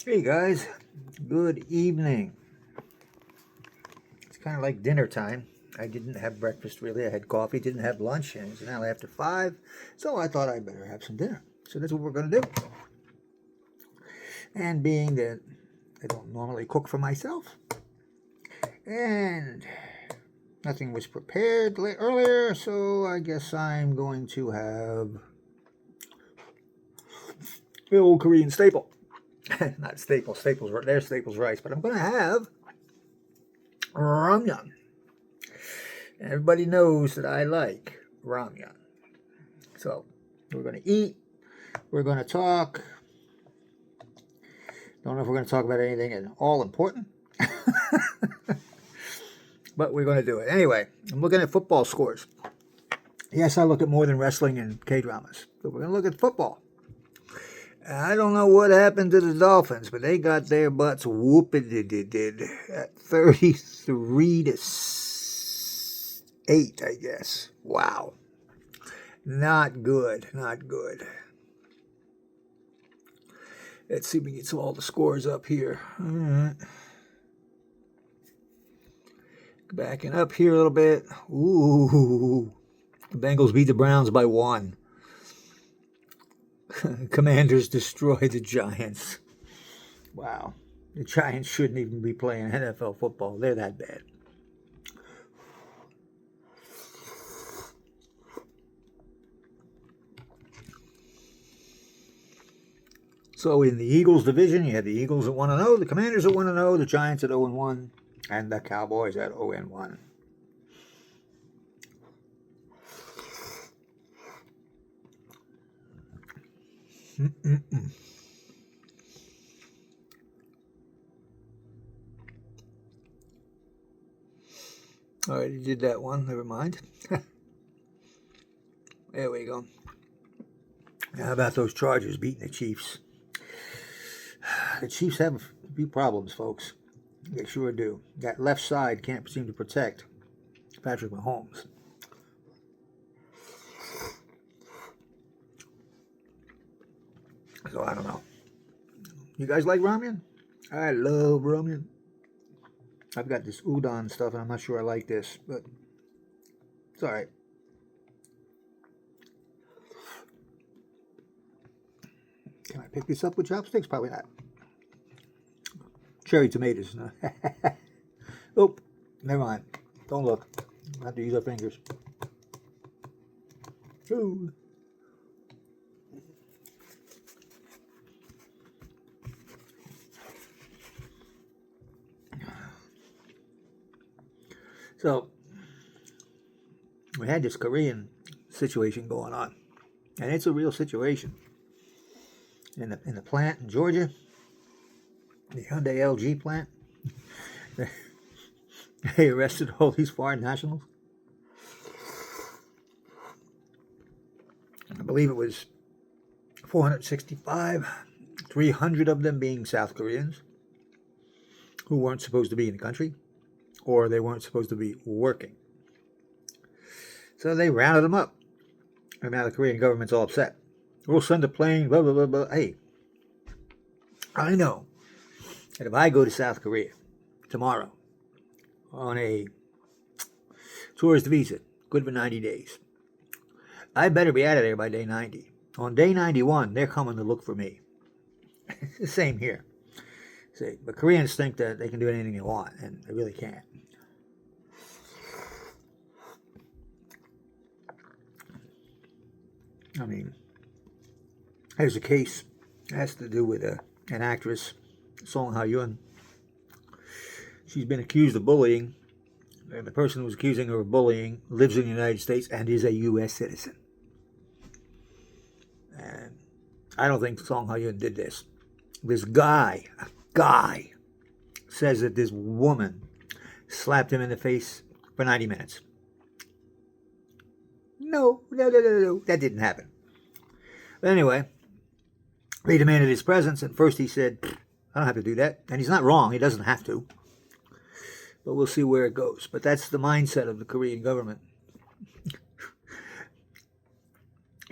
Hey guys, good evening. It's kind of like dinner time. I didn't have breakfast really. I had coffee, didn't have lunch, and it's now after 5, so I thought I'd better have some dinner. So that's what we're going to do. And being that I don't normally cook for myself, and nothing was prepared earlier, so I guess I'm going to have the old Korean staple. Not Staples, there's Staples rice, but I'm going to have ramyun. Everybody knows that I like ramyun. So we're going to eat, we're going to talk. Don't know if we're going to talk about anything at all important, but we're going to do it. Anyway, I'm looking at football scores. Yes, I look at more than wrestling and K-dramas, but we're going to look at football. I don't know what happened to the Dolphins, but they got their butts whooped at 33-8, I guess. Wow. Not good, not good. Let's see if we can get all the scores up here. All right. Backing up here a little bit. Ooh. The Bengals beat the Browns by 1. Commanders destroy the Giants. Wow. The Giants shouldn't even be playing NFL football. They're that bad. So in the Eagles division, you had the Eagles at 1-0, the Commanders at 1-0, the Giants at 0-1, and the Cowboys at 0-1. All right, you did that one. Never mind. There we go. How about those Chargers beating the Chiefs? The Chiefs have a few problems, folks. They sure do. That left side can't seem to protect Patrick Mahomes. So I don't know. You guys like ramen? I love ramen. I've got this udon stuff, and I'm not sure I like this, but it's all right. Can I pick this up with chopsticks? Probably not. Cherry tomatoes. Oh, never mind. Don't look. I have to use our fingers. Ooh. So, we had this Korean situation going on, and it's a real situation. In the plant in Georgia, the Hyundai LG plant, they arrested all these foreign nationals. I believe it was 465, 300 of them being South Koreans who weren't supposed to be in the country, or they weren't supposed to be working. So they rounded them up. And now the Korean government's all upset. We'll send a plane, blah, blah, blah, blah. Hey, I know that if I go to South Korea tomorrow on a tourist visa, good for 90 days, I better be out of there by day 90. On day 91, they're coming to look for me. It's the same here. See, but Koreans think that they can do anything they want, and they really can't. I mean, there's a case that has to do with an actress, Song Ha-yun. She's been accused of bullying, and the person who's accusing her of bullying lives in the United States and is a U.S. citizen. And I don't think Song Ha-yun did this. This guy, says that this woman slapped him in the face for 90 minutes. No, that didn't happen. But anyway, they demanded his presence, and first he said, I don't have to do that. And he's not wrong, he doesn't have to. But we'll see where it goes. But that's the mindset of the Korean government.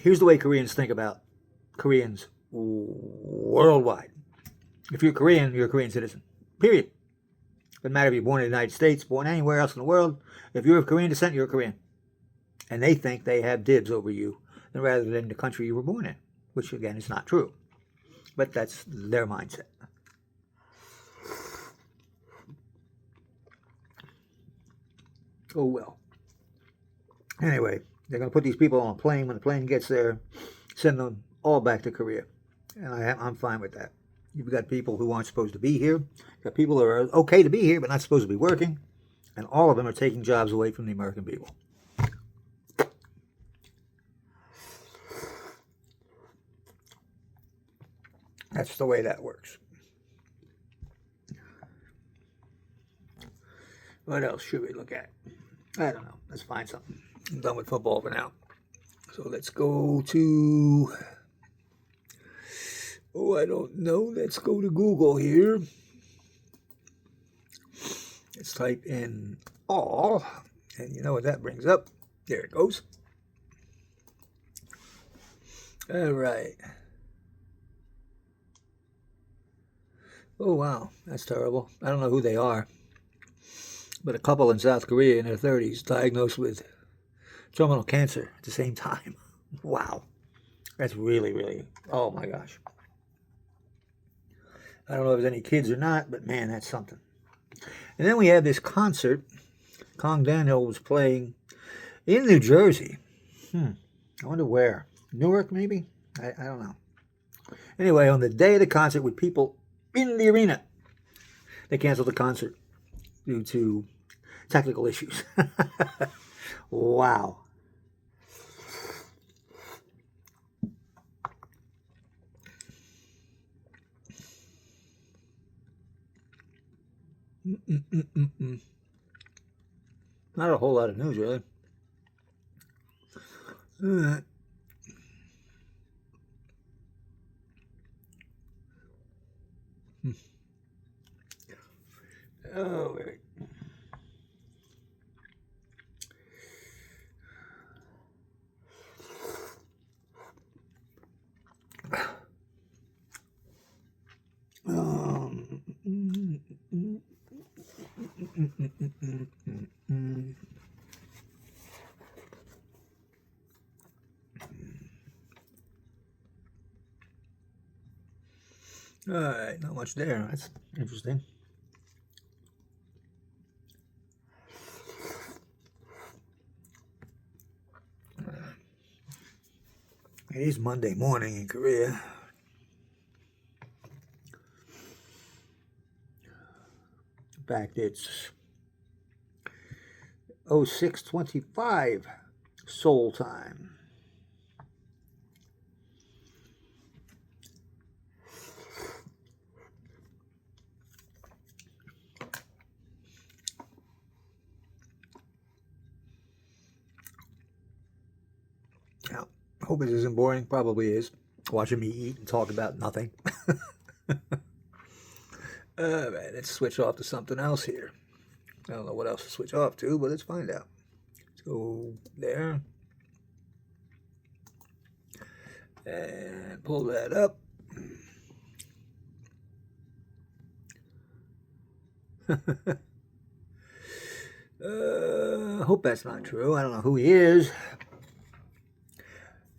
Here's the way Koreans think about Koreans worldwide. If you're Korean, you're a Korean citizen. Period. Doesn't matter if you're born in the United States, born anywhere else in the world. If you're of Korean descent, you're a Korean. And they think they have dibs over you rather than the country you were born in, which, again, is not true. But that's their mindset. Oh, well. Anyway, they're going to put these people on a plane. When the plane gets there, send them all back to Korea. And I'm fine with that. You've got people who aren't supposed to be here. You've got people who are okay to be here, but not supposed to be working. And all of them are taking jobs away from the American people. That's the way that works. What else should we look at? I don't know. Let's find something. I'm done with football for now. So let's go to... Oh, I don't know. Let's go to Google here. Let's type in all. And you know what that brings up? There it goes. All right. Oh, wow. That's terrible. I don't know who they are. But a couple in South Korea in their 30s diagnosed with terminal cancer at the same time. Wow. That's really, really, oh my gosh. I don't know if there's any kids or not, but man, that's something. And then we have this concert. Kong Daniel was playing in New Jersey. I wonder where. Newark, maybe? I don't know. Anyway, on the day of the concert with people in the arena, they canceled the concert due to technical issues. Wow. Not a whole lot of news, really. Oh, wait. All right, not much there. That's interesting. It is Monday morning in Korea. In fact, it's 06:25 Seoul time. Now, I hope it isn't boring. Probably is. Watching me eat and talk about nothing. All right, let's switch off to something else here. I don't know what else to switch off to, but let's find out. Let's go there. And pull that up. I hope that's not true. I don't know who he is.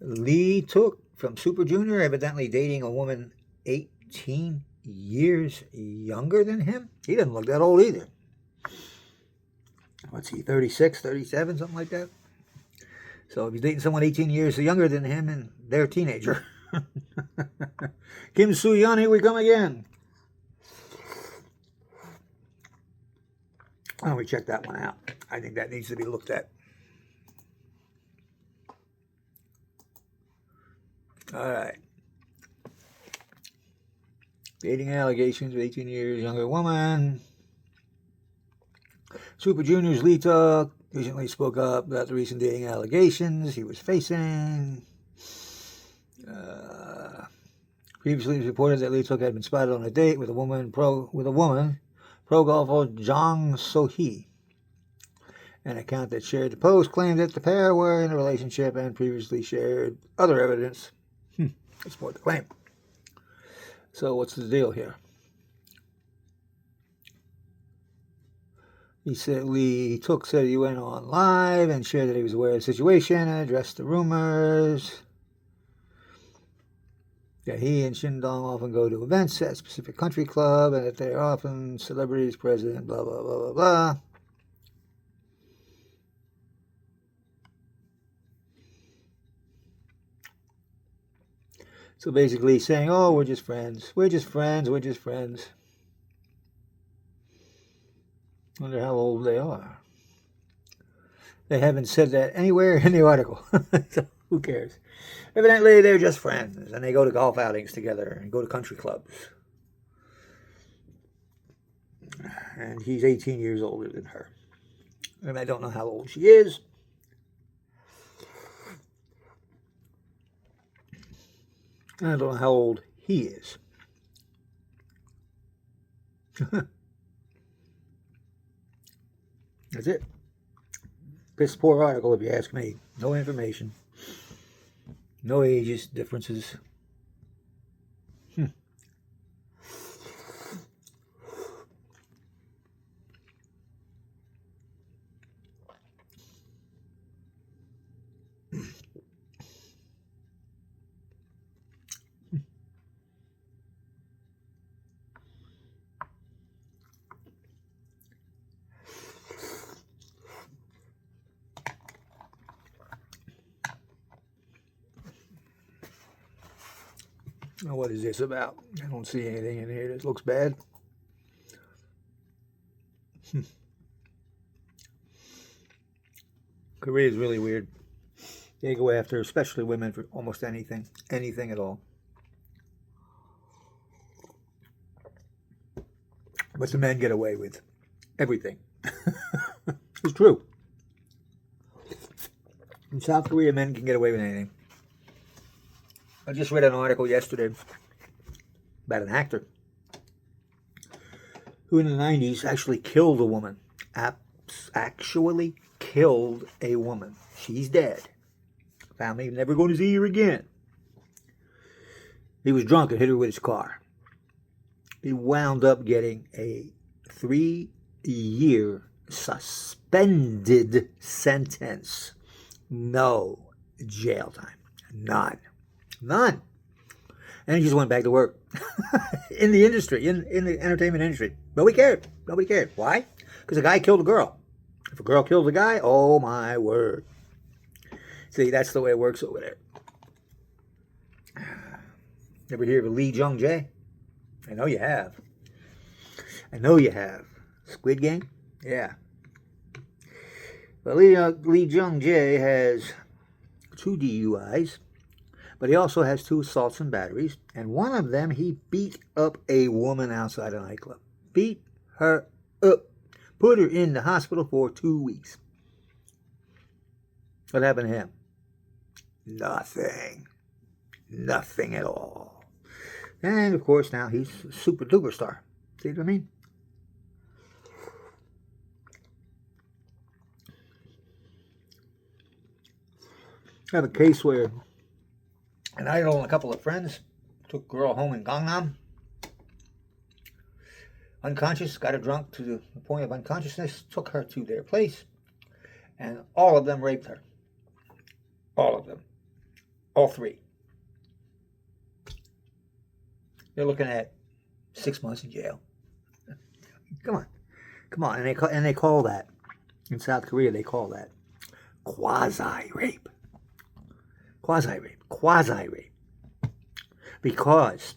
Lee Took from Super Junior, evidently dating a woman 18 years younger than him. He doesn't look that old either. What's he, 36, 37, something like that? So if he's dating someone 18 years younger than him, and they're a teenager. Kim Soo-yeon, here we come again. Why don't we check that one out? I think that needs to be looked at. All right. Dating allegations with 18 years younger woman. Super Junior's Lee Tuck recently spoke up about the recent dating allegations he was facing. Previously, it was reported that Lee Tuck had been spotted on a date with a woman pro golfer Jang So-hee. An account that shared the post claimed that the pair were in a relationship and previously shared other evidence to support the claim. So what's the deal here? He said said he went on live and shared that he was aware of the situation and addressed the rumors that he and Shindong often go to events at a specific country club and that they are often celebrities present, blah, blah, blah, blah, blah. So basically saying, oh, we're just friends. We're just friends. We're just friends. Wonder how old they are. They haven't said that anywhere in the article. So who cares? Evidently, they're just friends, and they go to golf outings together and go to country clubs. And he's 18 years older than her. And I don't know how old she is. I don't know how old he is. That's it. Piss poor article, if you ask me. No information. No ages differences. Now, what is this about? I don't see anything in here that looks bad. Korea is really weird. They go after, especially women, for almost anything at all. But the men get away with everything. It's true. In South Korea, men can get away with anything. I just read an article yesterday about an actor who in the 90s actually killed a woman. Actually killed a woman. She's dead. Family never going to see her again. He was drunk and hit her with his car. He wound up getting a 3-year suspended sentence. No jail time. None. And he just went back to work in the industry, in the entertainment industry. Nobody cared. Why? Because a guy killed a girl. If a girl kills a guy, oh my word. See, that's the way it works over there. Ever hear of Lee Jung-jae? I know you have. Squid Game? Yeah. Well, Lee Jung-jae has 2 DUIs, but he also has 2 assaults and batteries, and one of them he beat up a woman outside a nightclub. Beat her up. Put her in the hospital for 2 weeks. What happened to him? Nothing at all. And of course now he's a super duper star. See what I mean? I have a case where an idol and a couple of friends took a girl home in Gangnam. Unconscious, got her drunk to the point of unconsciousness, took her to their place, and all of them raped her. All of them. All 3. They're looking at 6 months in jail. Come on, and they call that in South Korea. They call that quasi rape, because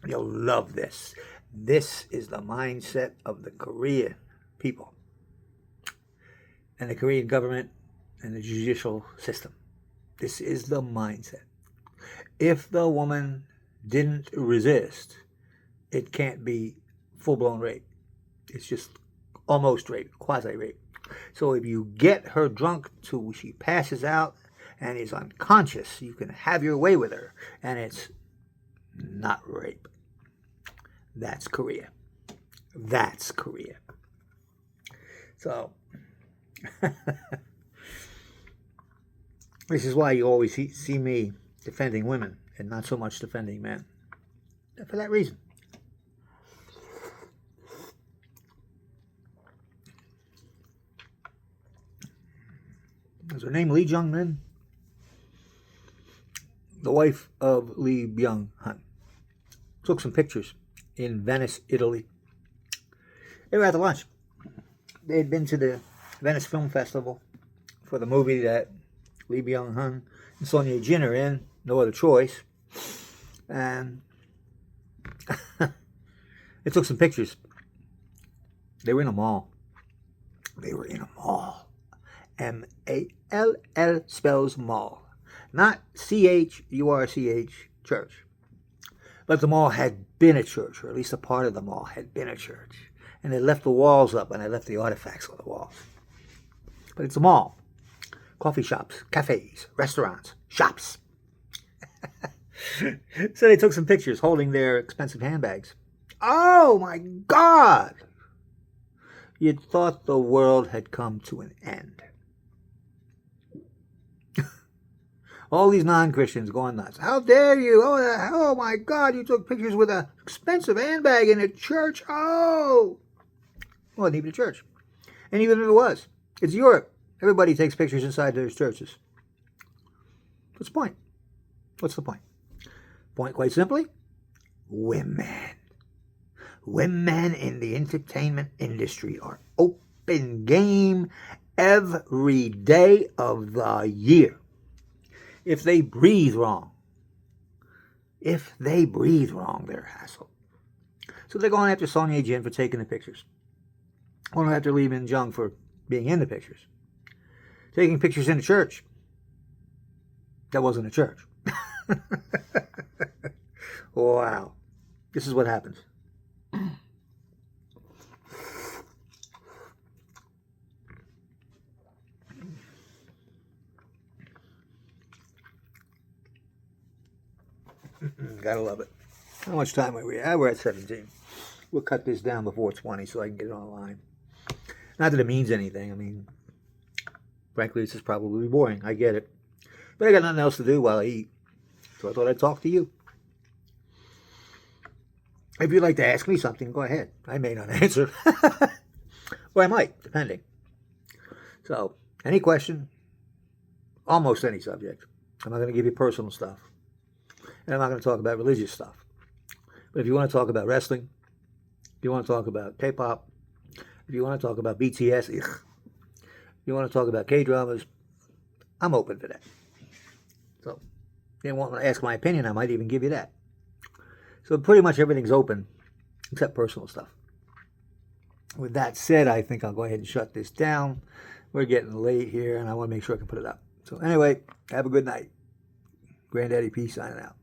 you'll love this. This is the mindset of the Korean people and the Korean government and the judicial system. This is the mindset. If the woman didn't resist, it can't be full-blown rape. It's just almost rape, quasi-rape. So if you get her drunk till she passes out and is unconscious, you can have your way with her, and it's not rape. That's Korea. So, this is why you always see me defending women and not so much defending men. For that reason. Is her name Lee Jung-min? The wife of Lee Byung-hun. Took some pictures in Venice, Italy. They were at the lunch. They had been to the Venice Film Festival for the movie that Lee Byung-hun and Son Ye-jin are in, No Other Choice. And they took some pictures. They were in a mall. M-A-L-L spells mall. Not C-H-U-R-C-H, church. But the mall had been a church, or at least a part of the mall had been a church. And they left the walls up, and they left the artifacts on the walls. But it's a mall. Coffee shops, cafes, restaurants, shops. So they took some pictures holding their expensive handbags. Oh my God! You'd thought the world had come to an end. All these non-Christians going nuts. How dare you? Oh my God, you took pictures with an expensive handbag in a church. Oh! Well, it wasn't even a church. And even if it was, it's Europe. Everybody takes pictures inside their churches. What's the point? What's the point? Point, quite simply, women. Women in the entertainment industry are open game every day of the year. If they breathe wrong, they're hassled. So they're going after Son Ye-jin for taking the pictures. Going after Lee Min-jung for being in the pictures. Taking pictures in a church. That wasn't a church. Wow. This is what happens. Gotta love it. How much time are we at? We're at 17. We'll cut this down before 20 so I can get it online. Not that it means anything. I mean, frankly, this is probably boring. I get it. But I got nothing else to do while I eat. So I thought I'd talk to you. If you'd like to ask me something, go ahead. I may not answer. Or I might, depending. So, any question, almost any subject. I'm not going to give you personal stuff. And I'm not going to talk about religious stuff. But if you want to talk about wrestling, if you want to talk about K-pop, if you want to talk about BTS, if you want to talk about K-dramas, I'm open to that. So, if you want to ask my opinion, I might even give you that. So pretty much everything's open, except personal stuff. With that said, I think I'll go ahead and shut this down. We're getting late here, and I want to make sure I can put it up. So anyway, have a good night. Granddaddy P signing out.